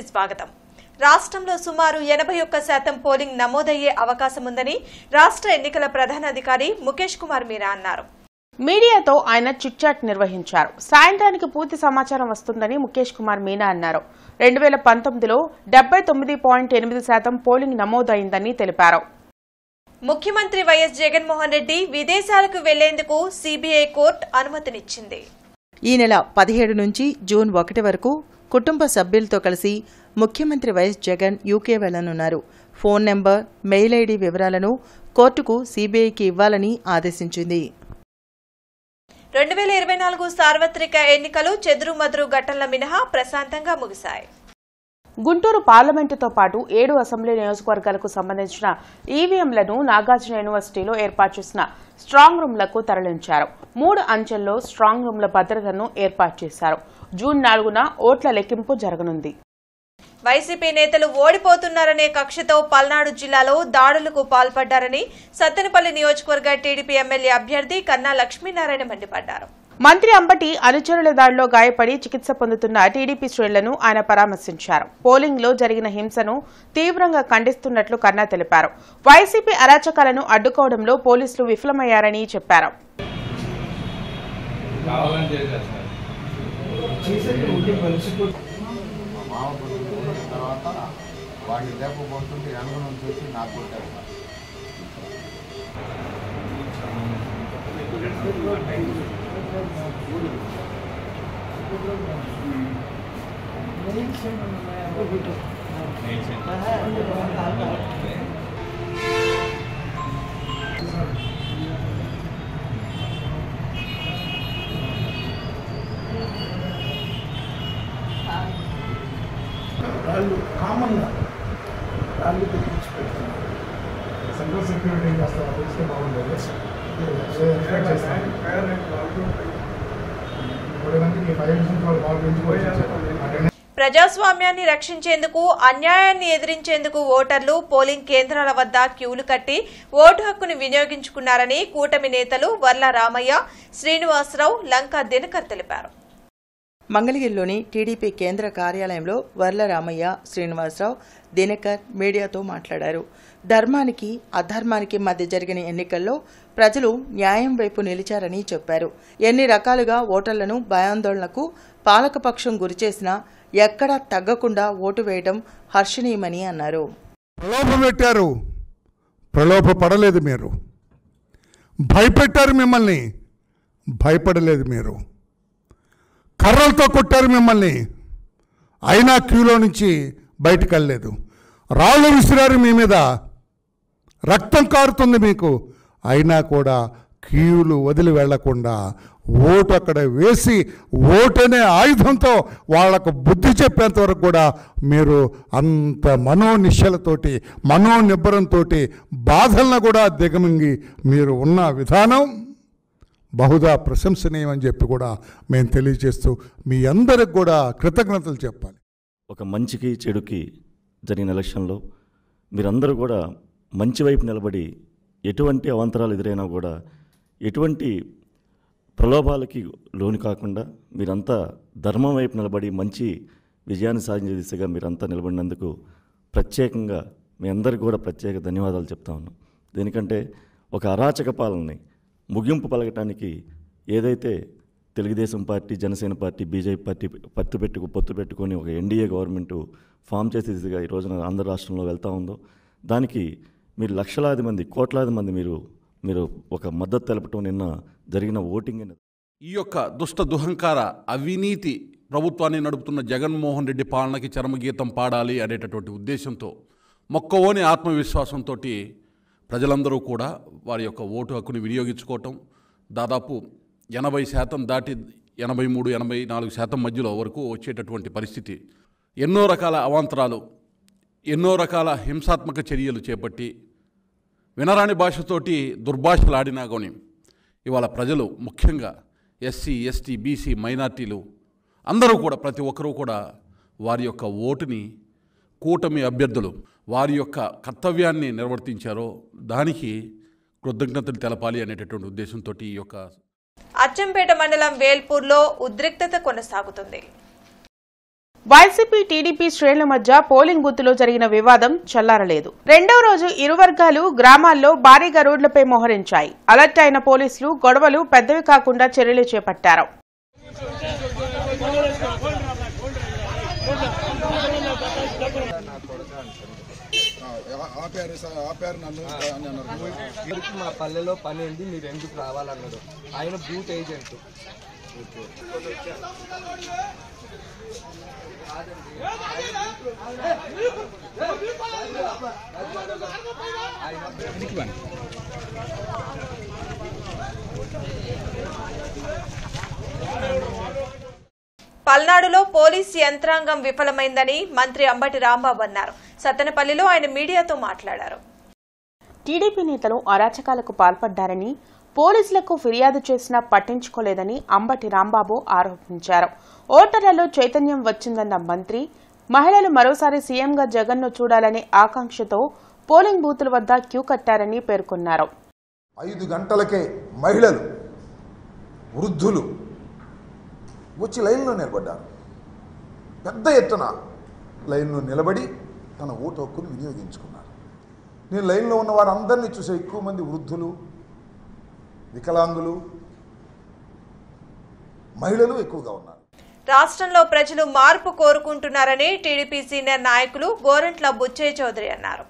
స్వాగతం. రాష్ట్రంలో సుమారు 81% పోలింగ్ నమోదయ్యే అవకాశం ఉందని రాష్ట్ర ఎన్నికల ప్రధానాధికారి ముఖేష్ కుమార్ మీనా అన్నారు. మీడియాతో ఆయన చిట్చాట్ నిర్వహించారు. సాయంత్రానికి పూర్తి సమాచారం వస్తుందని ముఖేష్ కుమార్ మీనా అన్నారు. 2019లో 79.8% పోలింగ్ నమోదైందని తెలిపారు. ముఖ్యమంత్రి వైఎస్ జగన్మోహన్ రెడ్డి విదేశాలకు వెళ్లేందుకు సిబిఐ కోర్టు అనుమతినిచ్చింది. ఈ నెల 17 నుంచి జూన్ 1 వరకు కుటుంబ సభ్యులతో కలిసి ముఖ్యమంత్రి వైఎస్ జగన్ యూకే వెళ్లనున్నారు. ఫోన్ నెంబర్, మెయిల్ ఐడీ వివరాలను కోర్టుకు సిబిఐకి ఇవ్వాలని ఆదేశించింది. 2024 సార్వత్రిక ఎన్నికలు చెదురుమదురు ఘటనల మినహా ప్రశాంతంగా ముగిశాయి. గుంటూరు పార్లమెంటుతో పాటు 7 అసెంబ్లీ నియోజకవర్గాలకు సంబంధించిన ఈవీఎంలను నాగార్జున యూనివర్సిటీలో ఏర్పాటు చేసిన స్ట్రాంగ్ రూమ్లకు తరలించారు. 3 అంచెల్లో స్ట్రాంగ్ రూమ్ల భద్రతను ఏర్పాటు చేశారు. జూన్ 4న ఓట్ల లెక్కింపు జరగనుంది. వైసీపీ నేతలు ఓడిపోతున్నారనే కక్షతో పల్నాడు జిల్లాలో దాడులకు పాల్పడ్డారని సత్తెనపల్లి నియోజకవర్గ టీడీపీ ఎమ్మెల్యే అభ్యర్థి కన్నా లక్ష్మీనారాయణ మండిపడ్డారు. మంత్రి అంబటి అనుచరుల దాడిలో గాయపడి చికిత్స పొందుతున్న టీడీపీ శ్రేణులను ఆయన పరామర్శించారు. పోలింగ్ లో జరిగిన హింసను తీవ్రంగా ఖండిస్తున్నట్లు కన్నా తెలిపారు. వైసీపీ అరాచకాలను అడ్డుకోవడంలో పోలీసులు విఫలమయ్యారని చెప్పారు. వాళ్ళు కామన్గా వాళ్ళు తెప్పించి పెడుతున్నారు. సెంట్రల్ సెక్యూరిటీ ఏం చేస్తారు తెలిస్తే బాగుండేది. ఎక్స్పెక్ట్ చేస్తాను 10 మందికి 5 నిమిషాలు వాళ్ళు బాగా పెంచుకోవచ్చు. ప్రజాస్వామ్యాన్ని రక్షించేందుకు, అన్యాయాన్ని ఎదిరించేందుకు ఓటర్లు పోలింగ్ కేంద్రాల వద్ద క్యూలు కట్టి ఓటు హక్కును వినియోగించుకున్నారని కూటమి నేతలు వర్ల రామయ్య, శ్రీనివాసరావు, లంకా దినకర్ తెలిపారు. మంగళగిరిలోని టీడీపీ కేంద్ర కార్యాలయంలో వర్ల రామయ్య, శ్రీనివాసరావు, దినకర్ మీడియాతో మాట్లాడారు. ధర్మానికి అధర్మానికి మధ్య జరిగిన ఎన్నికల్లో ప్రజలు న్యాయం వైపు నిలిచారని చెప్పారు. ఎన్ని రకాలుగా ఓటర్లను భయాందోళనకు పాలకపక్షం గురిచేసినా ఎక్కడా తగ్గకుండా ఓటు వేయడం హర్షణీయమని అన్నారు. ప్రలోభపెట్టారు, ప్రలోభపడలేదు మీరు. భయపెట్టారు మిమ్మల్ని, భయపడలేదు మీరు. కర్రలతో కొట్టారు మిమ్మల్ని, అయినా క్యూలో నుంచి బయటకు వెళ్ళలేదు. రాళ్ళు విసిరారు మీ మీద, రక్తం కారుతుంది మీకు, అయినా కూడా క్యూలు వదిలి వెళ్లకుండా ఓటు అక్కడ వేసి ఓటనే ఆయుధంతో వాళ్లకు బుద్ధి చెప్పేంత వరకు కూడా మీరు అంత మనోనిశ్చలతోటి, మనోనిబ్బరంతో బాధలను కూడా దిగమింగి మీరు ఉన్న విధానం బహుదా ప్రశంసనీయమని చెప్పి కూడా మేము తెలియజేస్తూ మీ అందరికి కూడా కృతజ్ఞతలు చెప్పాలి. ఒక మంచికి చెడుకి జరిగిన ఎలక్షన్లో మీరందరూ కూడా మంచి వైపు నిలబడి ఎటువంటి అవాంతరాలు ఎదురైనా కూడా ఎటువంటి ప్రలోభాలకి లోను కాకుండా మీరంతా ధర్మం వైపు నిలబడి మంచి విజయాన్ని సాధించే దిశగా మీరంతా నిలబడినందుకు ప్రత్యేకంగా మీ అందరికీ కూడా ప్రత్యేక ధన్యవాదాలు చెప్తా ఉన్నాం. దేనికంటే ఒక అరాచక పాలనని ముగింపు పలకటానికి ఏదైతే Telugu Desam party, Janasena party, BJP party పొత్తు పెట్టుకొని ఒక ఎన్డీఏ గవర్నమెంటు ఫామ్ చేసే దిశగా ఈ రోజున ఆంధ్ర రాష్ట్రంలో వెళ్తూ ఉందో దానికి మీరు లక్షలాది మంది, కోట్లాది మంది మీరు ఒక మద్దతు తెలపటం నిన్న జరిగిన ఓటింగ్. ఈ యొక్క దుష్ట దుహంకార అవినీతి ప్రభుత్వాన్ని నడుపుతున్న జగన్మోహన్ రెడ్డి పాలనకి చరమగీతం పాడాలి అనేటటువంటి ఉద్దేశంతో మొక్కవోని ఆత్మవిశ్వాసంతో ప్రజలందరూ కూడా వారి యొక్క ఓటు హక్కుని వినియోగించుకోవటం దాదాపు 80% దాటి 83-84% మధ్యలో వరకు వచ్చేటటువంటి పరిస్థితి. ఎన్నో రకాల అవాంతరాలు, ఎన్నో రకాల హింసాత్మక చర్యలు చేపట్టి వినరాని భాషతోటి దుర్భాషలాడినా కానీ ఇవాళ ప్రజలు ముఖ్యంగా ఎస్సీ, ఎస్టీ, బీసీ, మైనార్టీలు అందరూ కూడా ప్రతి ఒక్కరూ కూడా వారి యొక్క ఓటుని కూటమి అభ్యర్థులు వారి యొక్క కర్తవ్యాన్ని నిర్వర్తించారో దానికి కృతజ్ఞతలు తెలపాలి అనేటటువంటి ఉద్దేశంతో ఈ యొక్క అచ్చంపేట మండలం వేల్పూర్లో ఉద్రిక్తత కొనసాగుతుంది. వైసీపీ టీడీపీ శ్రేణుల మధ్య పోలింగ్ బూత్లో జరిగిన వివాదం చల్లారలేదు. రెండో రోజు ఇరు వర్గాలు గ్రామాల్లో భారీగా రోడ్లపై మోహరించాయి. అలర్ట్ అయిన పోలీసులు గొడవలు పెద్దవి కాకుండా చర్యలు చేపట్టారు. మా పల్లెలో పని ఏంది, మీరు ఎందుకు రావాలన్నాడు. ఆయన బూత్ ఏజెంట్. పల్నాడులో పోలీసు యంత్రాంగం విఫలమైందని మంత్రి అంబటి రాంబాబు అన్నారు. సత్తెనపల్లిలో ఆయన మీడియాతో మాట్లాడారు. టీడీపీ నేతలు అరాచకాలకు పాల్పడ్డారని, పోలీసులకు ఫిర్యాదు చేసినా పట్టించుకోలేదని అంబటి రాంబాబు ఆరోపించారు. ఓటర్లలో చైతన్యం వచ్చిందన్న మంత్రి మహిళలు మరోసారి సీఎంగా జగన్ను చూడాలనే ఆకాంక్షతో పోలింగ్ బూతుల వద్ద క్యూ కట్టారని పేర్కొన్నారు. 5 గంటలకే మహిళలు, వృద్ధులు వచ్చి లైన్లో నిలబడ్డారు. పెద్ద ఎత్తున లైన్లో నిలబడి తన ఓటు హక్కును వినియోగించుకున్నారు. నేను లైన్లో ఉన్న వారందరినీ చూసే ఎక్కువ మంది వృద్ధులు, వికలాంగులు, మహిళలు ఎక్కువగా ఉన్నారు. రాష్ట్రంలో ప్రజలు మార్పు కోరుకుంటున్నారని టీడీపీ సీనియర్ నాయకులు గోరంట్ల బుచ్చయ్య చౌదరి అన్నారు.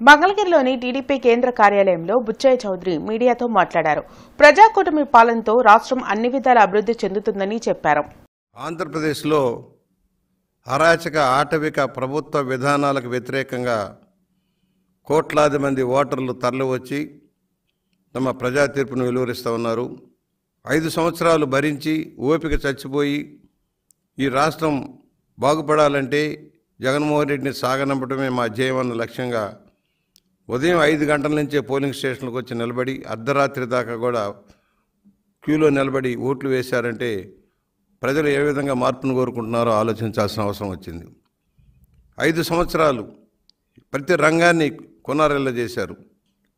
మంగళగిరిలోని టీడీపీ కేంద్ర కార్యాలయంలో బుచ్చయ్య చౌదరి మీడియాతో మాట్లాడారు. ప్రజాకూటమి పాలనతో రాష్ట్రం అన్ని విధాల అభివృద్ధి చెందుతుందని చెప్పారు. ఆంధ్రప్రదేశ్లో అరాచక ఆటవిక ప్రభుత్వ విధానాలకు వ్యతిరేకంగా కోట్లాది మంది ఓటర్లు తరలివచ్చి తమ ప్రజా తీర్పును వెలువరిస్తూ ఉన్నారు. 5 సంవత్సరాలు భరించి ఓపిక చచ్చిపోయి ఈ రాష్ట్రం బాగుపడాలంటే జగన్మోహన్ రెడ్డిని సాగనంపడమే మా ధ్యేయమన్న లక్ష్యంగా ఉదయం 5 గంటల నుంచే పోలింగ్ స్టేషన్లకు వచ్చి నిలబడి అర్ధరాత్రి దాకా కూడా క్యూలో నిలబడి ఓట్లు వేశారంటే ప్రజలు ఏ విధంగా మార్పును కోరుకుంటున్నారో ఆలోచించాల్సిన అవసరం వచ్చింది. 5 సంవత్సరాలు ప్రతి రంగాన్ని కొనారెల్ల చేశారు.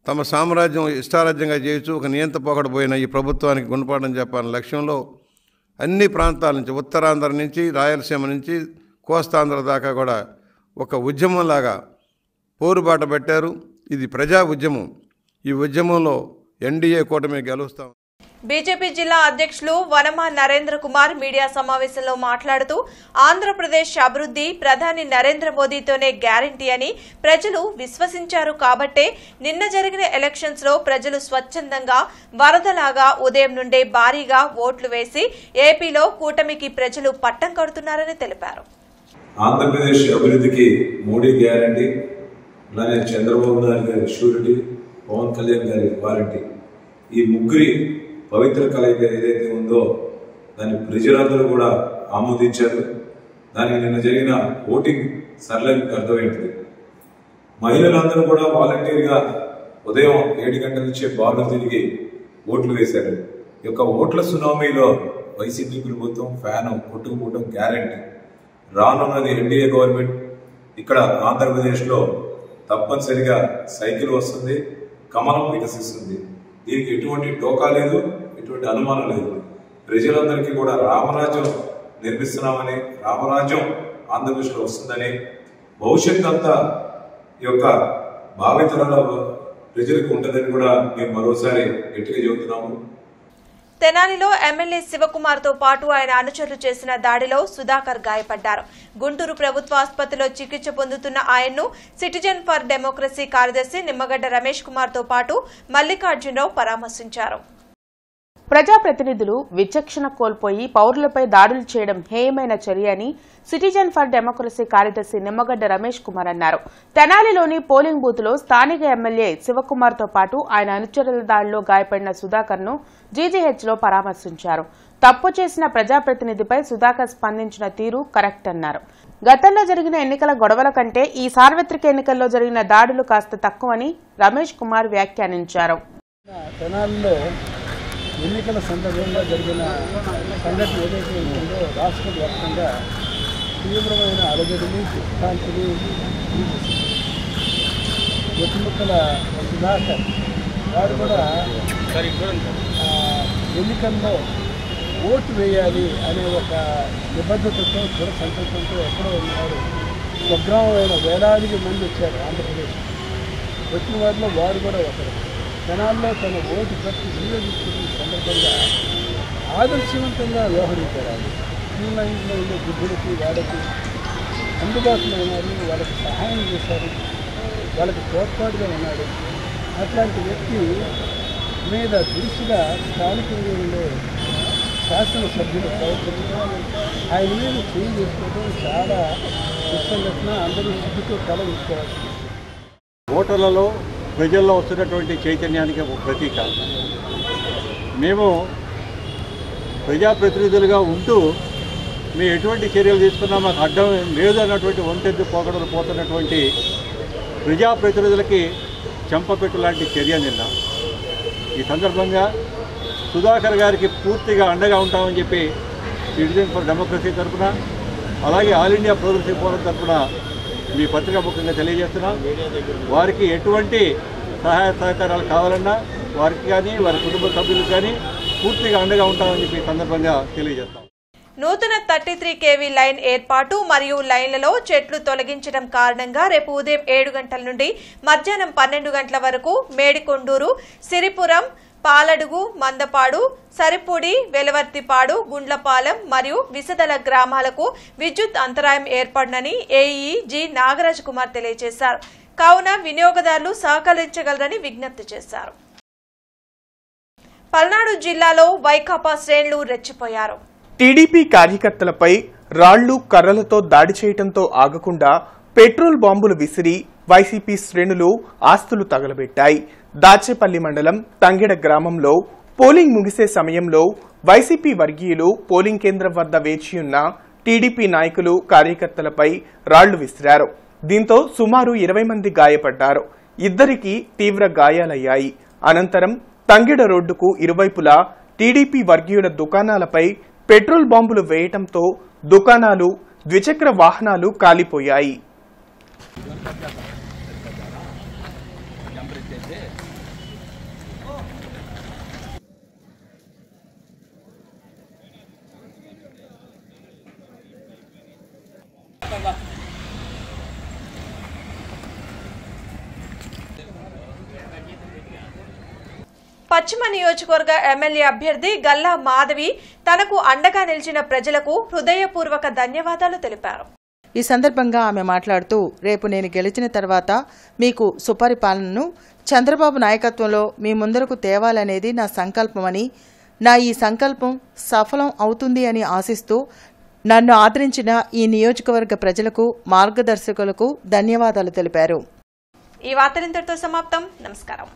తమ సామ్రాజ్యం ఇష్టారాజ్యంగా చేయొచ్చు, ఒక నియంత పోకడపోయిన ఈ ప్రభుత్వానికి గుణపాఠం చెప్పాలనే లక్ష్యంలో అన్ని ప్రాంతాల నుంచి, ఉత్తరాంధ్ర నుంచి రాయలసీమ నుంచి కోస్తాంధ్ర దాకా కూడా ఒక ఉద్యమంలాగా పోరుబాట పెట్టారు. ఇది ప్రజా ఉద్యమం. ఈ ఉద్యమంలో ఎన్డీఏ కూటమి గెలుస్తాం. బీజేపీ జిల్లా అధ్యక్షులు వనమా నరేంద్ర కుమార్ మీడియా సమావేశంలో మాట్లాడుతూ ఆంధ్రప్రదేశ్ అభివృద్ధి ప్రధాని నరేంద్ర మోదీతోనే గ్యారంటీ అని ప్రజలు విశ్వసించారు కాబట్టే నిన్న జరిగిన ఎలక్షన్స్ లో ప్రజలు స్వచ్ఛందంగా వరదలాగా ఉదయం నుండే భారీగా ఓట్లు వేసి ఏపీలో కూటమికి ప్రజలు పట్టం కడుతున్నారని తెలిపారు. ఆంధ్రప్రదేశ్ అభివృద్ధికి మోడీ గ్యారంటీ, అలానే చంద్రబాబు నాయుడు గారి షూరిటీ, పవన్ కళ్యాణ్ గారి వారంటీ, ఈ ముగ్గురి పవిత్ర కలయిక ఏదైతే ఉందో దాన్ని ప్రజలందరూ కూడా ఆమోదించారు. దానికి నిన్న జరిగిన ఓటింగ్ సరళంగా అర్థమైంది. మహిళలందరూ కూడా వాలంటీర్గా ఉదయం 7 గంటల నుంచే బారులు తిరిగి ఓట్లు వేశారు. ఈ యొక్క ఓట్ల సునామీలో వైసీపీ ప్రభుత్వం ఫ్యాన్ కొట్టుకుపోవడం గ్యారంటీ. రానున్నది ఎన్డీఏ గవర్నమెంట్. ఇక్కడ ఆంధ్రప్రదేశ్లో తప్పనిసరిగా సైకిల్ వస్తుంది, కమలం వికసిస్తుంది. దీనికి ఎటువంటి టోకా లేదు, ఎటువంటి అనుమానం లేదు. ప్రజలందరికీ కూడా రామరాజ్యం నిర్మిస్తున్నామని, రామరాజ్యం ఆంధ్రప్రదేశ్లో వస్తుందని, భవిష్యత్ అంతా ఈ యొక్క భావితరాల ప్రజలకు ఉంటుందని కూడా మేము మరోసారి గట్టిగా చెబుతున్నాము. తెనాలిలో ఎమ్మెల్యే శివకుమార్ తో పాటు ఆయన అనుచరులు చేసిన దాడిలో సుధాకర్ గాయపడ్డారు. గుంటూరు ప్రభుత్వ ఆసుపత్రిలో చికిత్స పొందుతున్న ఆయన్ను సిటిజన్ ఫర్ డెమోక్రసీ కార్యదర్శి నిమ్మగడ్డ రమేష్ కుమార్ తో పాటు మల్లికార్జునరావు పరామర్శించారు. ప్రజాప్రతినిధులు విచక్షణ కోల్పోయి పౌరులపై దాడులు చేయడం హేయమైన చర్య అని సిటిజన్ ఫర్ డెమోక్రసీ కార్యదర్శి నిమ్మగడ్డ రమేష్ కుమార్ అన్నారు. తెనాలిలోని పోలింగ్ బూత్లో స్థానిక ఎమ్మెల్యే శివకుమార్ తో పాటు ఆయన అనుచరుల దాడిలో గాయపడిన సుధాకర్ ను జీజీహెచ్లో పరామర్శించారు. తప్పు చేసిన ప్రజాప్రతినిధిపై సుధాకర్ స్పందించిన తీరు కరెక్ట్ అన్నారు. గతంలో జరిగిన ఎన్నికల గొడవల కంటే ఈ సార్వత్రిక ఎన్నికల్లో జరిగిన దాడులు కాస్త తక్కువని రమేష్ కుమార్ వ్యాఖ్యానించారు. ఎన్నికల సందర్భంగా జరిగిన సంఘటన ఏదైతే ఉంటుందో రాష్ట్ర వ్యాప్తంగా తీవ్రమైన అలజడిని శాంతిని ఎత్తుముక్కల సుధాకర్ వారు కూడా ఎన్నికల్లో ఓటు వేయాలి అనే ఒక నిబద్ధతతో దృఢ సంకల్పంతో ఎక్కడో ఉన్నారు. స్వగ్రామమైన వేలాదికి మంది వచ్చారు ఆంధ్రప్రదేశ్. వచ్చిన వారిలో వారు కూడా ఒకరు. జనాల్లో తన ఓటు ఖర్చు వినియోగించుకునే సందర్భంగా ఆదర్శవంతంగా వ్యవహరించారు. వాళ్ళు క్యూ లైన్లో ఉండే గుడ్డులకి వాళ్ళకి అందుబాటులో ఉన్నారు, వాళ్ళకి సహాయం చేశారు, వాళ్ళకి తోడ్పాటుగా ఉన్నాడు. అట్లాంటి వ్యక్తి మీద దృష్టిగా స్థానికంగా ఉండే శాసనసభ్యులు ప్రవర్తించడం, ఆయన మీద చేయి చేసుకోవడం చాలా దుస్సంఘటన. అందరూ సిగ్గుతో తల ఉంచుకోవాల్సి ఓటర్లలో ప్రజల్లో వస్తున్నటువంటి చైతన్యానికి ఒక ప్రతీక. మేము ప్రజాప్రతినిధులుగా ఉంటూ మేము ఎటువంటి చర్యలు తీసుకున్నా మాకు అడ్డం లేదు అన్నటువంటి ఒంటెద్దు పోకడలు పోతున్నటువంటి ప్రజాప్రతినిధులకి చెంపపెట్టు లాంటి చర్య నిన్న. ఈ సందర్భంగా సుధాకర్ గారికి పూర్తిగా అండగా ఉంటామని చెప్పి సిటిజన్ ఫర్ డెమోక్రసీ తరఫున, అలాగే ఆల్ ఇండియా ప్రోగ్రెసివ్ ఫోరం తరఫున మీ పత్రికా ముఖ్యంగా తెలియజేస్తున్నాం. వారికి ఎటువంటి సహాయ సహకారాలు కావాలన్నా వారికి కానీ వారి కుటుంబ సభ్యులకు కానీ పూర్తిగా అండగా ఉంటామని చెప్పి సందర్భంగా తెలియజేస్తాం. నూతన 33 kV లైన్ ఏర్పాటు మరియు లైన్లలో చెట్లు తొలగించడం కారణంగా రేపు ఉదయం 7 గంటల నుండి మధ్యాహ్నం 12 గంటల వరకు మేడికొండూరు, సిరిపురం, పాలడుగు, మందపాడు, సరిపూడి, వెలవర్తిపాడు, గుండ్లపాలెం మరియు విసదల గ్రామాలకు విద్యుత్ అంతరాయం ఏర్పడనని ఏఈ జి నాగరాజ్ కుమార్ తెలియజేశారు. కావున వినియోగదారులు సహకరించగలరని విజ్ఞప్తి చేశారు. పల్నాడు జిల్లాలో వైకాపా శ్రేణులు రెచ్చిపోయారు. టీడీపీ కార్యకర్తలపై రాళ్లు, కర్రలతో దాడి చేయడంతో ఆగకుండా పెట్రోల్ బాంబులు విసిరి వైసీపీ శ్రేణులు ఆస్తులు తగలబెట్టాయి. దాచేపల్లి మండలం తంగెడ గ్రామంలో పోలింగ్ ముగిసే సమయంలో వైసీపీ వర్గీయులు పోలింగ్ కేంద్రం వద్ద వేచియున్న టీడీపీ నాయకులు, కార్యకర్తలపై రాళ్లు విసిరారు. దీంతో సుమారు 20 మంది గాయపడ్డారు. ఇద్దరికి తీవ్ర గాయాలయ్యాయి. అనంతరం తంగెడ రోడ్డుకు ఇరువైపులా టీడీపీ వర్గీయుల దుకాణాలపై పెట్రోల్ బాంబులు వేయటంతో దుకాణాలు, ద్విచక్ర వాహనాలు కాలిపోయాయి. పశ్చిమ నియోజకవర్గ ఎమ్మెల్యే అభ్యర్థి గల్లా మాధవి తనకు అండగా నిలిచిన ప్రజలకు హృదయపూర్వక ధన్యవాదాలు తెలిపారు. ఈ సందర్భంగా ఆమె మాట్లాడుతూ, రేపు నేను గెలిచిన తర్వాత మీకు సుపరిపాలనను చంద్రబాబు నాయకత్వంలో మీ ముందరకు తేవాలనేది నా సంకల్పమని, నా ఈ సంకల్పం సఫలం అవుతుంది అని ఆశిస్తూ నన్ను ఆదరించిన ఈ నియోజకవర్గ ప్రజలకు, మార్గదర్శకులకు ధన్యవాదాలు తెలిపారు. ఈ వార్తలు ఇంతటితో సమాప్తం. నమస్కారం.